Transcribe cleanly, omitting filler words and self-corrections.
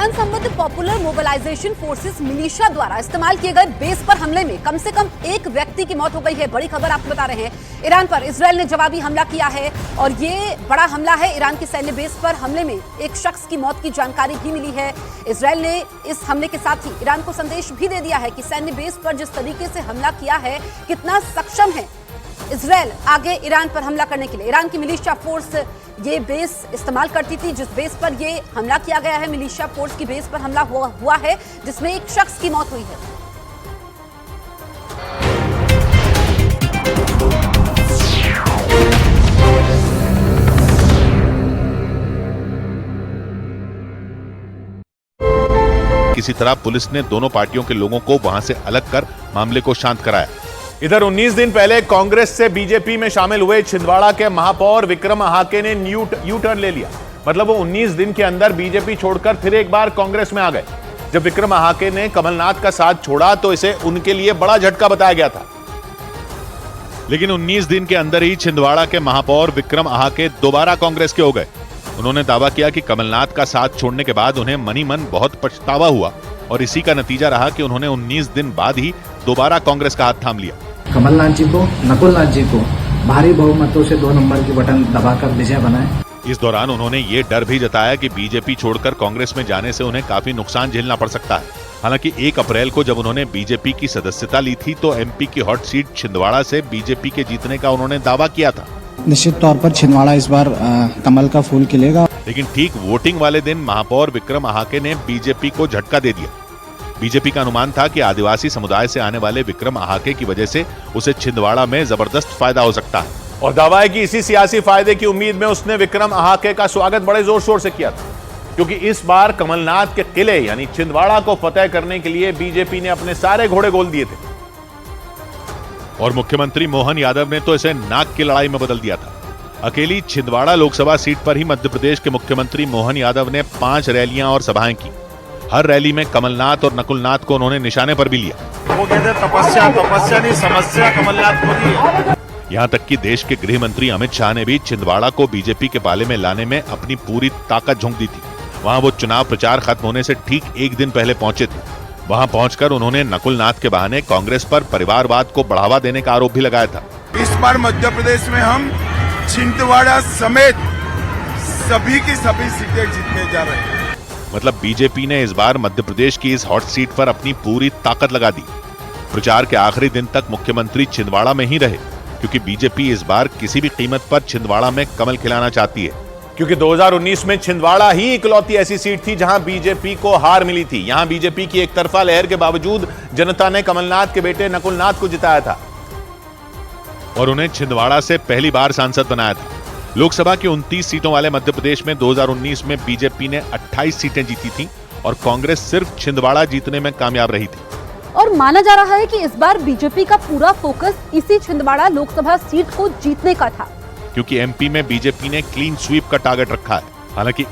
Iran संबंध popular mobilisation forces militia द्वारा इस्तेमाल किए गए बेस पर हमले में कम से कम एक व्यक्ति की मौत हो गई है। बड़ी खबर आपको बता रहे हैं। ईरान पर इजरायल ने जवाबी हमला किया है और ये बड़ा हमला है। ईरान की सैन्य बेस पर हमले में एक शख्स की मौत की जानकारी भी मिली है। इजरायल ने इस हमले के साथ ही ईरान को संदेश भी दे दिया है कि सैन्य बेस पर जिस तरीके से हमला किया है, कितना सक्षम है इजरायल आगे ईरान पर हमला करने के लिए। ईरान की मिलिशिया फोर्स ये बेस इस्तेमाल करती थी, जिस बेस पर ये हमला किया गया है। मिलिशिया फोर्स की बेस पर हमला हुआ है जिसमें एक शख्स की मौत हुई है। किसी तरह पुलिस ने दोनों पार्टियों के लोगों को वहां से अलग कर मामले को शांत कराया। इधर 19 दिन पहले कांग्रेस से बीजेपी में शामिल हुए छिंदवाड़ा के महापौर विक्रम अहाके ने यू टर्न ले लिया। मतलब वो 19 दिन के अंदर बीजेपी छोड़कर फिर एक बार कांग्रेस में आ गए। जब विक्रम अहाके ने कमलनाथ का साथ छोड़ा तो इसे उनके लिए बड़ा झटका बताया गया था। लेकिन 19 दिन के अंदर ही छिंदवाड़ा के महापौर विक्रम अहाके दोबारा कांग्रेस के हो गए। उन्होंने दावा किया कि कमलनाथ का साथ छोड़ने के बाद उन्हें मनी मन बहुत पछतावा हुआ और इसी का नतीजा रहा कि उन्होंने 19 दिन बाद ही दोबारा कांग्रेस का हाथ थाम लिया। कमलनाथ जी को, नकुलनाथ जी को भारी बहुमतों से 2 नंबर की बटन दबाकर विजय बनाए। इस दौरान उन्होंने ये डर भी जताया कि बीजेपी छोड़कर कांग्रेस में जाने से उन्हें काफी नुकसान झेलना पड़ सकता है। हालांकि 1 अप्रैल को जब उन्होंने बीजेपी की सदस्यता ली थी तो एमपी की हॉट सीट छिंदवाड़ा से बीजेपी के जीतने का उन्होंने दावा किया था। निश्चित तौर पर छिंदवाड़ा इस बार कमल का फूल खिलेगा। लेकिन ठीक वोटिंग वाले दिन महापौर विक्रम अहाके ने बीजेपी को झटका दे दिया। बीजेपी का अनुमान था कि आदिवासी समुदाय से आने वाले विक्रम अहाके की वजह से उसे छिंदवाड़ा में जबरदस्त फायदा हो सकता है। और दावा है कि इसी सियासी फायदे की उम्मीद में उसने विक्रम अहाके का स्वागत बड़े जोर शोर से किया था, क्योंकि इस बार कमलनाथ के किले यानी छिंदवाड़ा को फतेह करने के लिए बीजेपी ने अपने सारे घोड़े गोल दिए थे। और मुख्यमंत्री मोहन यादव ने तो इसे नाक की लड़ाई में बदल दिया था। अकेली छिंदवाड़ा लोकसभा सीट पर ही मध्य प्रदेश के मुख्यमंत्री मोहन यादव ने 5 रैलियां और सभाएं की। हर रैली में कमलनाथ और नकुलनाथ को उन्होंने निशाने पर भी लिया। वो कहते तपस्या नहीं समस्या कमलनाथ को है। यहाँ तक कि देश के गृह मंत्री अमित शाह ने भी छिंदवाड़ा को बीजेपी के पाले में लाने में अपनी पूरी ताकत झोंक दी थी। वहाँ वो चुनाव प्रचार खत्म होने से ठीक 1 दिन पहले पहुंचे थे। वहाँ पहुंचकर उन्होंने नकुलनाथ के बहाने कांग्रेस पर परिवारवाद को बढ़ावा देने का आरोप भी लगाया था। इस बार मध्य प्रदेश में हम छिंदवाड़ा समेत सभी की सभी सीटें जीतने जा रहे हैं। मतलब बीजेपी ने इस बार मध्य प्रदेश की इस हॉट सीट पर अपनी पूरी ताकत लगा दी। प्रचार के आखिरी दिन तक मुख्यमंत्री छिंदवाड़ा में ही रहे, क्योंकि बीजेपी इस बार किसी भी कीमत पर छिंदवाड़ा में कमल खिलाना चाहती है। क्योंकि 2019 में छिंदवाड़ा ही इकलौती ऐसी सीट थी जहां बीजेपी को हार मिली थी। यहां बीजेपी की एक तरफा लहर के बावजूद जनता ने कमलनाथ के बेटे नकुलनाथ को जिताया था और उन्हें छिंदवाड़ा से पहली बार सांसद बनाया था। लोकसभा की 29 सीटों वाले मध्य प्रदेश में 2019 में बीजेपी ने 28 सीटें जीती थी और कांग्रेस सिर्फ छिंदवाड़ा जीतने में कामयाब रही थी। और माना जा रहा है कि इस बार बीजेपी का पूरा फोकस इसी छिंदवाड़ा लोकसभा सीट को जीतने का था, क्योंकि एमपी में बीजेपी ने क्लीन स्वीप का टारगेट रखा है। हालांकि